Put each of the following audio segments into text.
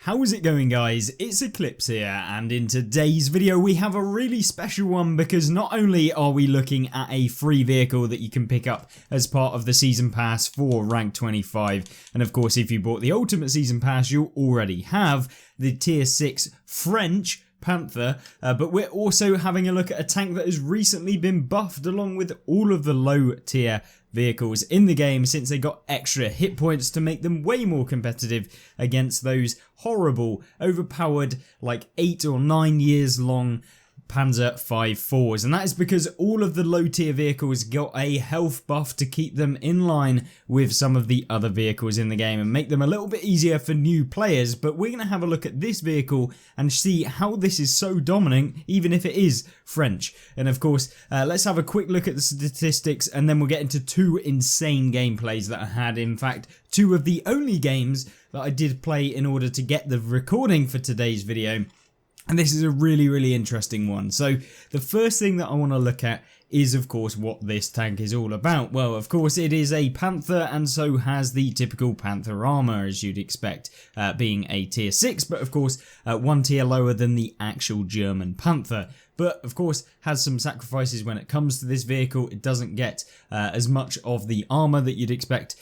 How's it going, guys? It's Eclipse here, and in today's video we have a really special one because not only are we looking at a free vehicle that you can pick up as part of the season pass for rank 25, and of course if you bought the ultimate season pass you'll already have the tier 6 French Panther, but we're also having a look at a tank that has recently been buffed along with all of the low tier vehicles in the game since they got extra hit points to make them way more competitive against those horrible, overpowered, like 8 or 9 years long Panzer 5-4s, and that is because all of the low tier vehicles got a health buff to keep them in line with some of the other vehicles in the game and make them a little bit easier for new players. But we're going to have a look at this vehicle and see how this is so dominant even if it is French. And of course let's have a quick look at the statistics, and then we'll get into two insane gameplays that I had. In fact, two of the only games that I did play in order to get the recording for today's video. And this is a really interesting one. So the first thing that I want to look at is of course what this tank is all about. Well, of course it is a Panther, and so has the typical Panther armor as you'd expect, being a tier 6, but of course one tier lower than the actual German Panther. But of course has some sacrifices when it comes to this vehicle. It doesn't get as much of the armor that you'd expect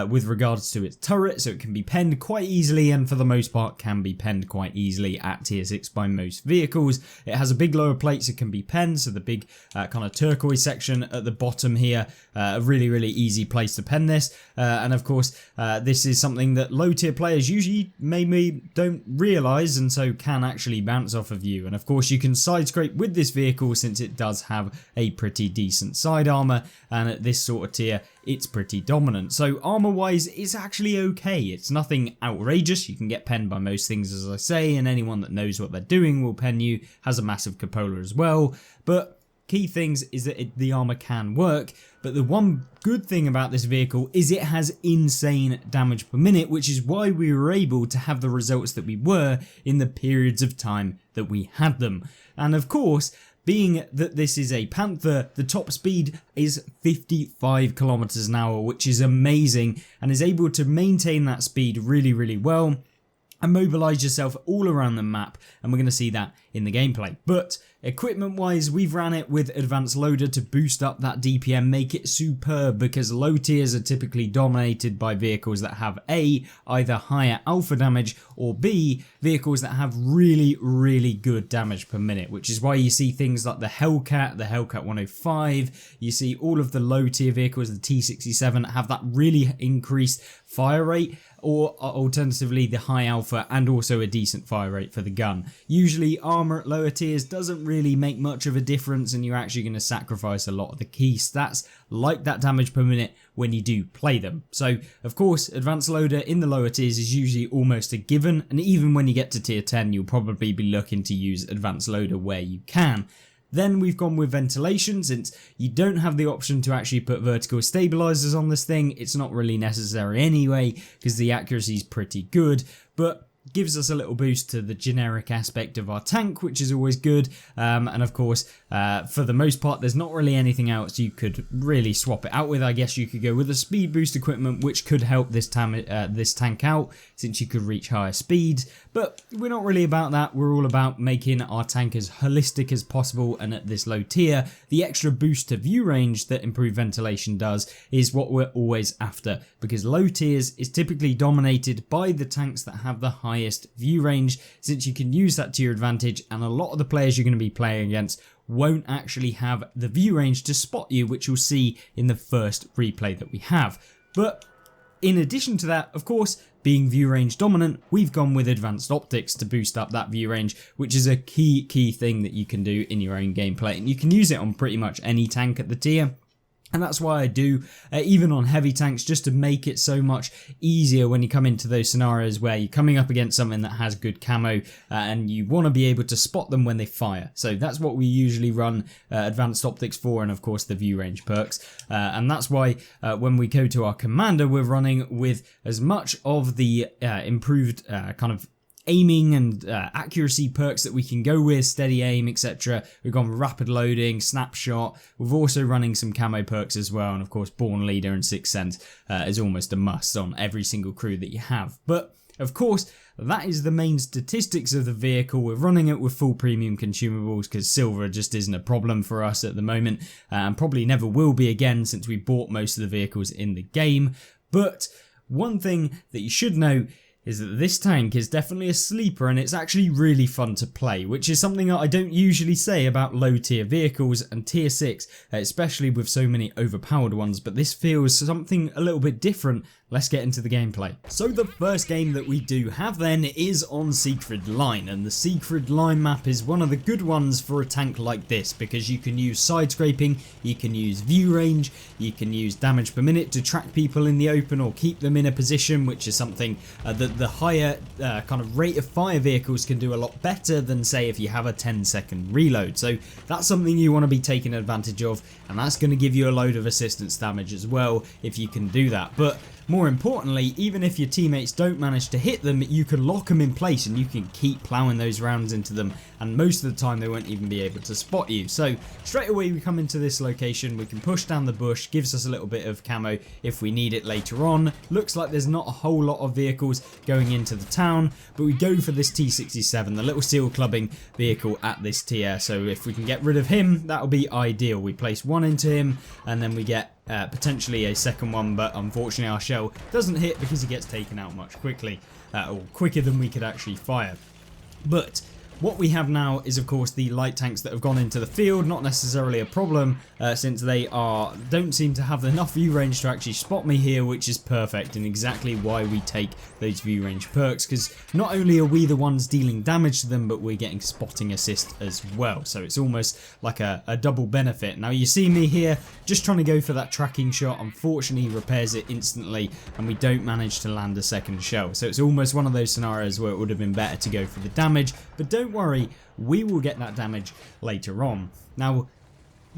with regards to its turret, so it can be penned quite easily, and for the most part can be penned quite easily at tier 6 by most vehicles. It has a big lower plate so it can be penned, so the big kind of turquoise section at the bottom here, a really easy place to pen this, and of course this is something that low tier players usually maybe don't realise, and so can actually bounce off of you. And of course you can side scrape with this vehicle since it does have a pretty decent side armor, and at this sort of tier it's pretty dominant. So armor wise it's actually okay, it's nothing outrageous. You can get penned by most things, as I say, and anyone that knows what they're doing will pen you. Has a massive cupola as well, but key things is that the armor can work. But the one good thing about this vehicle is it has insane damage per minute, which is why we were able to have the results that we were in the periods of time that we had them. And of course, being that this is a Panther, the top speed is 55 kilometers an hour, which is amazing, and is able to maintain that speed really well and mobilize yourself all around the map, and we're going to see that in the gameplay. But equipment wise, we've ran it with advanced loader to boost up that DPM, make it superb, because low tiers are typically dominated by vehicles that have A, either higher alpha damage, or B, vehicles that have really good damage per minute, which is why you see things like the Hellcat 105, you see all of the low tier vehicles, the T67, have that really increased fire rate, or alternatively the high alpha and also a decent fire rate for the gun. Usually armor at lower tiers doesn't really make much of a difference, and you're actually going to sacrifice a lot of the key stats like that damage per minute when you do play them. So of course advanced loader in the lower tiers is usually almost a given, and even when you get to tier 10 you'll probably be looking to use advanced loader where you can. Then we've gone with ventilation. Since you don't have the option to actually put vertical stabilizers on this thing, it's not really necessary anyway because the accuracy is pretty good, but gives us a little boost to the generic aspect of our tank, which is always good. And of course for the most part there's not really anything else you could really swap it out with. I guess you could go with a speed boost equipment, which could help this tank out since you could reach higher speeds, but we're not really about that. We're all about making our tank as holistic as possible, and at this low tier the extra boost to view range that improved ventilation does is what we're always after, because low tiers is typically dominated by the tanks that have the highest view range, since you can use that to your advantage, and a lot of the players you're going to be playing against won't actually have the view range to spot you, which you'll see in the first replay that we have. But in addition to that, of course, being view range dominant, we've gone with advanced optics to boost up that view range, which is a key thing that you can do in your own gameplay, and you can use it on pretty much any tank at the tier. And that's why I do, even on heavy tanks, just to make it so much easier when you come into those scenarios where you're coming up against something that has good camo and you want to be able to spot them when they fire. So that's what we usually run advanced optics for, and of course the view range perks. And that's why when we go to our commander, we're running with as much of the improved kind of aiming and accuracy perks that we can go with, steady aim, etc. We've gone rapid loading, snapshot. We're also running some camo perks as well, and of course Born Leader and Sixth Sense is almost a must on every single crew that you have. But Of course, that is the main statistics of the vehicle. We're running it with full premium consumables because silver just isn't a problem for us at the moment, and probably never will be again since we bought most of the vehicles in the game. But one thing that you should know is that this tank is definitely a sleeper, and it's actually really fun to play, which is something that I don't usually say about low tier vehicles and tier 6, especially with so many overpowered ones, but this feels something a little bit different. Let's get into the gameplay. So the first game that we do have then is on Siegfried Line, and the Siegfried Line map is one of the good ones for a tank like this because you can use side scraping, you can use view range, you can use damage per minute to track people in the open or keep them in a position, which is something that the higher kind of rate of fire vehicles can do a lot better than, say, if you have a 10-second reload. So that's something you want to be taking advantage of, and that's going to give you a load of assistance damage as well if you can do that. But more importantly, even if your teammates don't manage to hit them, you can lock them in place and you can keep ploughing those rounds into them, and most of the time they won't even be able to spot you. So straight away we come into this location, we can push down the bush, gives us a little bit of camo if we need it later on. Looks like there's not a whole lot of vehicles going into the town, but we go for this T67, the little seal clubbing vehicle at this tier. So if we can get rid of him, that'll be ideal. We place one into him and then we get potentially a second one, but unfortunately our shell doesn't hit because he gets taken out much quickly, or quicker than we could actually fire. But what we have now is of course the light tanks that have gone into the field. Not necessarily a problem since they don't seem to have enough view range to actually spot me here, which is perfect and exactly why we take those view range perks, because not only are we the ones dealing damage to them, but we're getting spotting assist as well. So it's almost like a double benefit. Now you see me here just trying to go for that tracking shot. Unfortunately he repairs it instantly and we don't manage to land a second shell. So it's almost one of those scenarios where it would have been better to go for the damage, but don't worry, we will get that damage later on. Now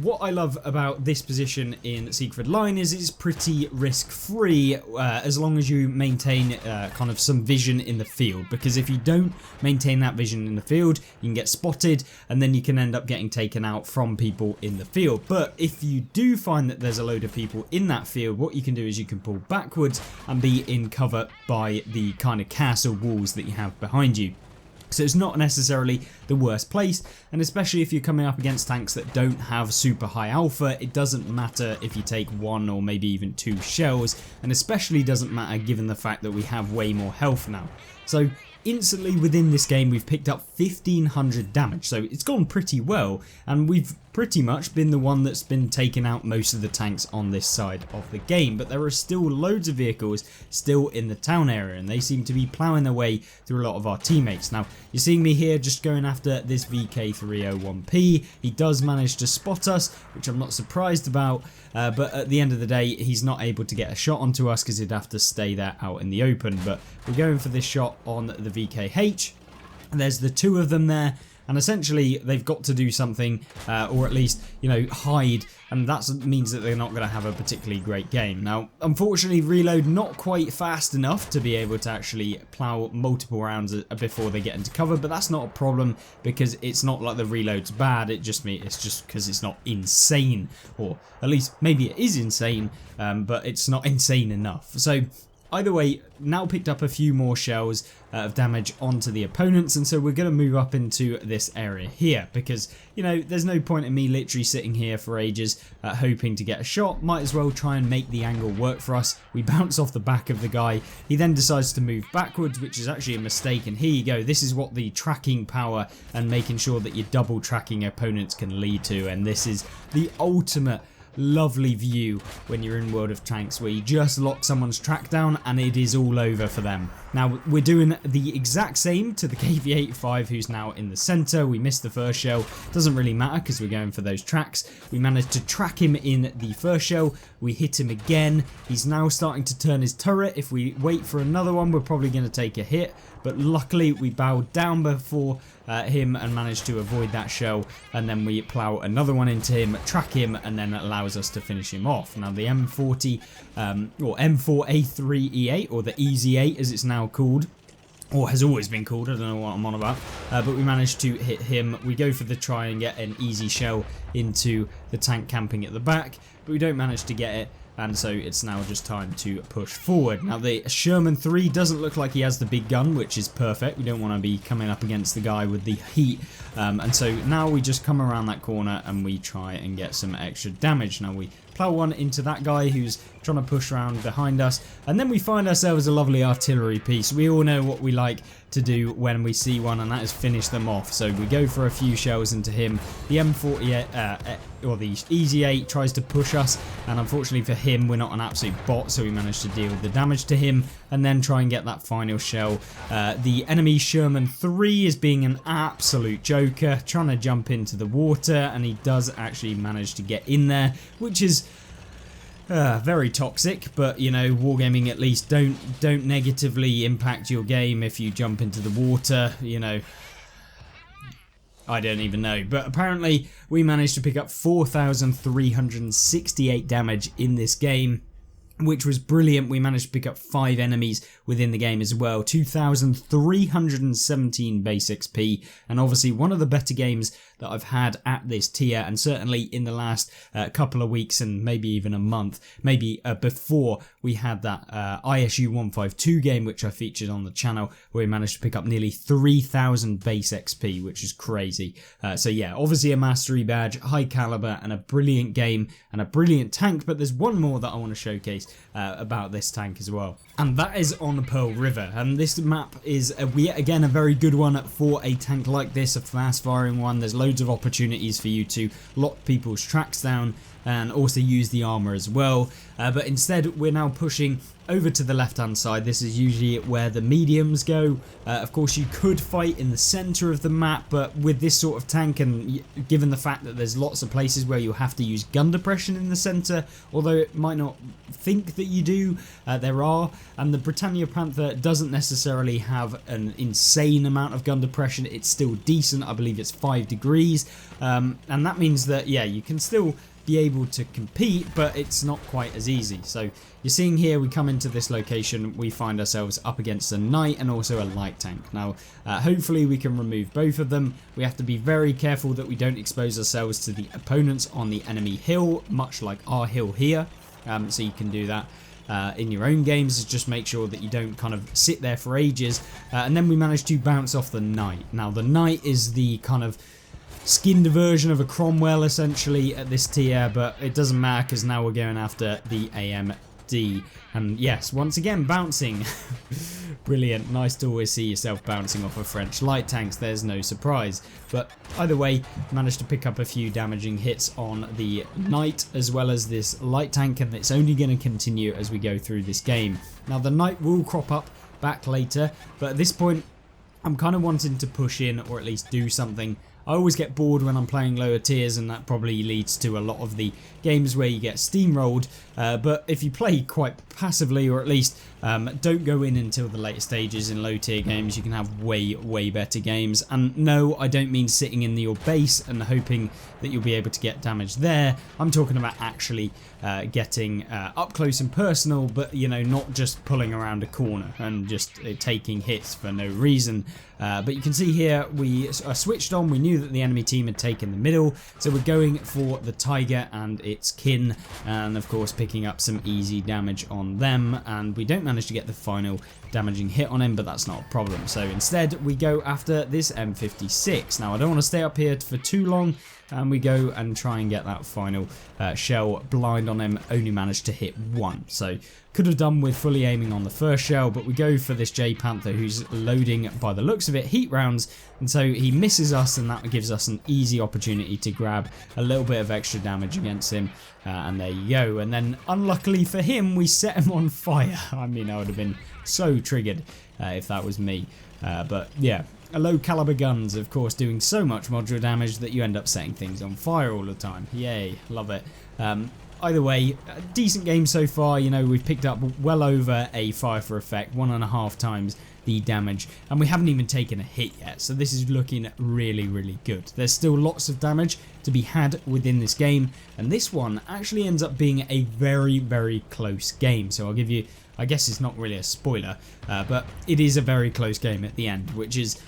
what I love about this position in Siegfried Line is it's pretty risk free as long as you maintain kind of some vision in the field, because if you don't maintain that vision in the field you can get spotted and then you can end up getting taken out from people in the field. But if you do find that there's a load of people in that field, what you can do is you can pull backwards and be in cover by the kind of castle walls that you have behind you. So it's not necessarily the worst place, and especially if you're coming up against tanks that don't have super high alpha, it doesn't matter if you take one or maybe even two shells, and especially doesn't matter given the fact that we have way more health now. So instantly within this game we've picked up 1500 damage, so it's gone pretty well, and we've pretty much been the one that's been taking out most of the tanks on this side of the game. But there are still loads of vehicles still in the town area and they seem to be ploughing their way through a lot of our teammates. Now you're seeing me here just going after this VK301P. He does manage to spot us, which I'm not surprised about, but at the end of the day he's not able to get a shot onto us because he'd have to stay there out in the open. But we're going for this shot on the VKH. There's the two of them there, and essentially they've got to do something, or at least, you know, hide, and that means that they're not going to have a particularly great game. Now unfortunately reload not quite fast enough to be able to actually plow multiple rounds before they get into cover, but that's not a problem because it's not like the reload's bad, it's just because it's not insane, or at least maybe it is insane, but it's not insane enough. So either way, now picked up a few more shells of damage onto the opponents, and so we're going to move up into this area here because, you know, there's no point in me literally sitting here for ages hoping to get a shot. Might as well try and make the angle work for us. We bounce off the back of the guy. He then decides to move backwards, which is actually a mistake, and here you go. This is what the tracking power and making sure that you're double tracking opponents can lead to, and this is the ultimate lovely view when you're in World of Tanks, where you just lock someone's track down and it is all over for them. Now we're doing the exact same to the KV-85 who's now in the center. We missed the first shell, doesn't really matter because we're going for those tracks. We managed to track him in the first shell, we hit him again. He's now starting to turn his turret. If we wait for another one we're probably going to take a hit, but luckily we bowed down before him and managed to avoid that shell, and then we plow another one into him, track him, and then it allows us to finish him off. Now the M40 or M4A3E8, or the Easy 8 as it's now called, or has always been called, I don't know what I'm on about, but we managed to hit him. We go for the try and get an easy shell into the tank camping at the back, but we don't manage to get it. and so it's now just time to push forward. Now the Sherman 3 doesn't look like he has the big gun, which is perfect. We don't want to be coming up against the guy with the heat, and so now we just come around that corner and we try and get some extra damage. Now we plow one into that guy who's trying to push around behind us, and then we find ourselves a lovely artillery piece. We all know what we like to do when we see one, and that is finish them off. So we go for a few shells into him. The M48 or the Easy 8 tries to push us, and unfortunately for him we're not an absolute bot, so we managed to deal the damage to him and then try and get that final shell. The enemy Sherman 3 is being an absolute joker, trying to jump into the water, and he does actually manage to get in there, which is very toxic. But you know, wargaming at least don't negatively impact your game if you jump into the water. You know, I don't even know, but apparently we managed to pick up 4,368 damage in this game, which was brilliant. We managed to pick up 5 enemies within the game as well, 2,317 base XP, and obviously one of the better games that I've had at this tier, and certainly in the last couple of weeks and maybe even a month, maybe before we had that ISU 152 game which I featured on the channel, where we managed to pick up nearly 3,000 base XP, which is crazy. So yeah, obviously a mastery badge, high caliber, and a brilliant game and a brilliant tank. But there's one more that I want to showcase about this tank as well, and that is on Pearl River. And this map is yet again a very good one for a tank like this, a fast firing one. There's loads of opportunities for you to lock people's tracks down and also use the armor as well, but instead we're now pushing over to the left hand side. This is usually where the mediums go. Of course you could fight in the center of the map, but with this sort of tank, and given the fact that there's lots of places where you have to use gun depression in the center, although it might not think that you do, there are, and the Britannia Panther doesn't necessarily have an insane amount of gun depression. It's still decent. I believe it's 5 degrees, and that means that yeah, you can still be able to compete, but it's not quite as easy. So you're seeing here, we come into this location, we find ourselves up against a knight and also a light tank. Now hopefully we can remove both of them. We have to be very careful that we don't expose ourselves to the opponents on the enemy hill, much like our hill here. So you can do that in your own games, is just make sure that you don't kind of sit there for ages. And then we managed to bounce off the knight. Now the knight is the kind of skinned version of a Cromwell essentially at this tier, but it doesn't matter because now we're going after the AMD. And yes, once again bouncing. Brilliant. Nice to always see yourself bouncing off of French light tanks, there's no surprise. But either way, managed to pick up a few damaging hits on the knight as well as this light tank, and it's only going to continue as we go through this game. Now the knight will crop up back later, but at this point I'm kind of wanting to push in, or at least do something. I always get bored when I'm playing lower tiers, and that probably leads to a lot of the games where you get steamrolled, but if you play quite passively, or at least don't go in until the later stages in low tier games, you can have way better games. And no, I don't mean sitting in your base and hoping that you'll be able to get damage there. I'm talking about actually getting up close and personal, but you know, not just pulling around a corner and just taking hits for no reason. But you can see here we switched on. We knew that the enemy team had taken the middle, so we're going for the Tiger and its kin, and of course picking up some easy damage on them, and we don't manage to get the final damaging hit on him, but that's not a problem. So instead we go after this M56. Now I don't want to stay up here for too long, and we go and try and get that final shell blind on him. Only managed to hit one, so could have done with fully aiming on the first shell, but we go for this J Panther who's loading, by the looks of it, heat rounds, and so he misses us, and that gives us an easy opportunity to grab a little bit of extra damage against him, and there you go. And then unluckily for him, we set him on fire. I mean, I would have been so triggered if that was me, but yeah. Low caliber guns, of course, doing so much modular damage that you end up setting things on fire all the time. Yay, love it. Either way, a decent game so far. You know, we've picked up well over a fire for effect, 1.5 times the damage, and we haven't even taken a hit yet, so this is looking really good. There's still lots of damage to be had within this game, and this one actually ends up being a very close game. So I'll give you, I guess it's not really a spoiler, but it is a very close game at the end, which is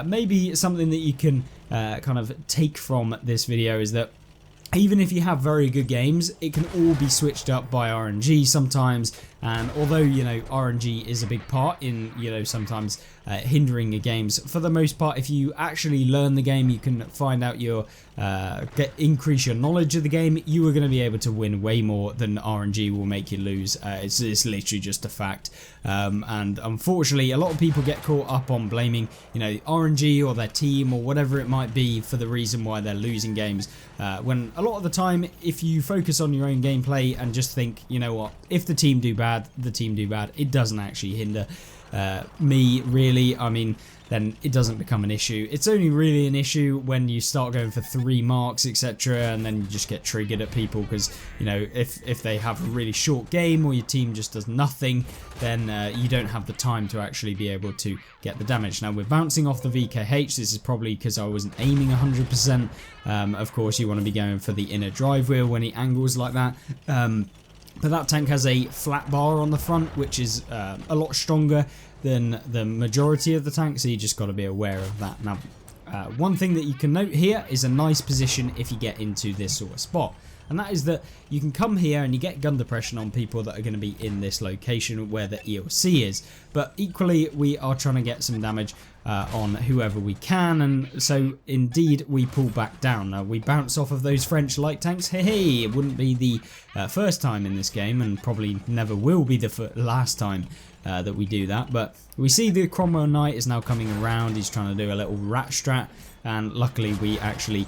maybe something that you can kind of take from this video, is that even if you have very good games, it can all be switched up by RNG sometimes. And although, you know, RNG is a big part in, you know, sometimes hindering your games, for the most part, if you actually learn the game, you can find out your, increase your knowledge of the game, you are going to be able to win way more than RNG will make you lose. It's literally just a fact. And unfortunately, a lot of people get caught up on blaming, you know, RNG or their team or whatever it might be for the reason why they're losing games. When a lot of the time, if you focus on your own gameplay and just think, you know what, if the team do bad, the team do bad, it doesn't actually hinder me really. I mean, then it doesn't become an issue. It's only really an issue when you start going for 3 marks, etc., and then you just get triggered at people because, you know, if they have a really short game or your team just does nothing, then you don't have the time to actually be able to get the damage. Now, we're bouncing off the VKH. This is probably because I wasn't aiming 100%. Of course, you want to be going for the inner drive wheel when he angles like that. But that tank has a flat bar on the front, which is a lot stronger than the majority of the tanks, so you just got to be aware of that. Now, one thing that you can note here is a nice position if you get into this sort of spot. And that is that you can come here and you get gun depression on people that are going to be in this location where the ELC is. But equally, we are trying to get some damage on whoever we can, and so indeed we pull back down. Now, we bounce off of those French light tanks. Hey, it wouldn't be the first time in this game, and probably never will be the last time that we do that. But we see the Cromwell Knight is now coming around. He's trying to do a little rat strat, and luckily we actually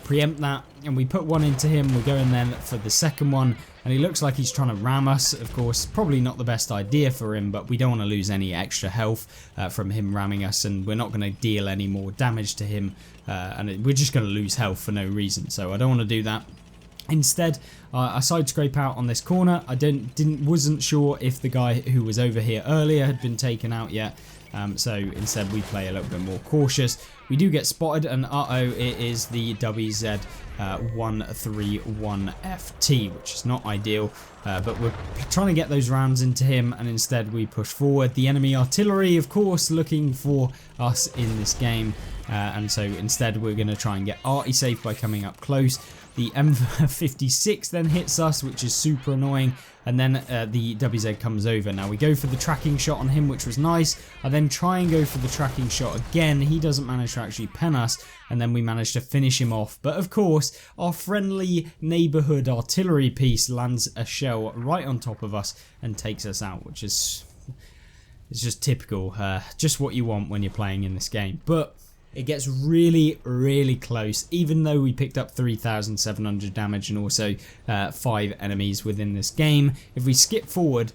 preempt that, and we put one into him. We're going then for the second one, and he looks like he's trying to ram us. Of course, probably not the best idea for him, but we don't want to lose any extra health from him ramming us, and we're not going to deal any more damage to him, and we're just going to lose health for no reason, so I don't want to do that. Instead, I side scrape out on this corner. I wasn't sure if the guy who was over here earlier had been taken out yet. So instead we play a little bit more cautious. We do get spotted, and it is the WZ131FT, which is not ideal, but we're trying to get those rounds into him, and instead we push forward. The enemy artillery, of course, looking for us in this game, and so instead we're going to try and get arty safe by coming up close. The M56 then hits us, which is super annoying, and then the WZ comes over. Now we go for the tracking shot on him, which was nice. I then try and go for the tracking shot again. He doesn't manage to actually pen us, and then we manage to finish him off. But of course, our friendly neighborhood artillery piece lands a shell right on top of us and takes us out, which is it's just typical, just what you want when you're playing in this game. But it gets really, really close, even though we picked up 3,700 damage and also 5 enemies within this game. If we skip forward,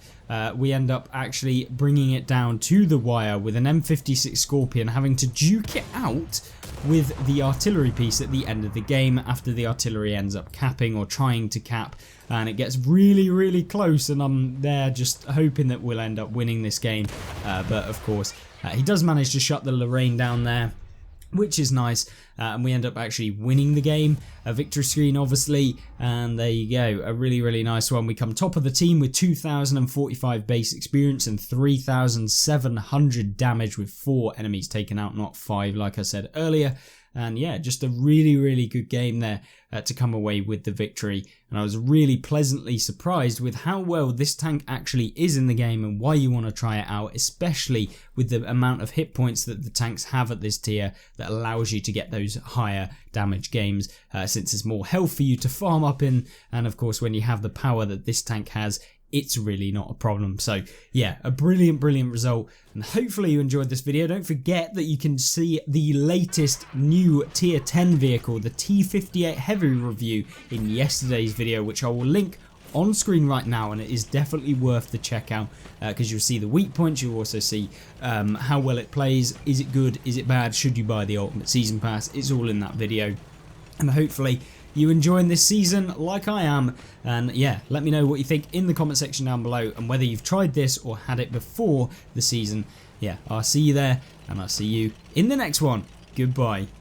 we end up actually bringing it down to the wire with an M56 Scorpion having to duke it out with the artillery piece at the end of the game after the artillery ends up capping or trying to cap. And it gets really, really close, and I'm there just hoping that we'll end up winning this game. But of course, he does manage to shut the Lorraine down there, which is nice, and we end up actually winning the game. A victory screen, obviously, and there you go, a really, really nice one. We come top of the team with 2,045 base experience and 3,700 damage with 4 enemies taken out, not 5 like I said earlier. And yeah, just a really, really good game there to come away with the victory. And I was really pleasantly surprised with how well this tank actually is in the game and why you want to try it out, especially with the amount of hit points that the tanks have at this tier that allows you to get those higher damage games, since there's more health for you to farm up in. And of course, when you have the power that this tank has, it's really not a problem. So yeah, a brilliant, brilliant result, and hopefully you enjoyed this video. Don't forget that you can see the latest new tier 10 vehicle, the T58 Heavy review, in yesterday's video, which I will link on screen right now, and it is definitely worth the check out, because you'll see the weak points. You'll also see how well it plays. Is it good? Is it bad? Should you buy the Ultimate Season Pass? It's all in that video, and hopefully you enjoying this season like I am. And yeah, let me know what you think in the comment section down below, and whether you've tried this or had it before the season. Yeah, I'll see you there, and I'll see you in the next one. Goodbye.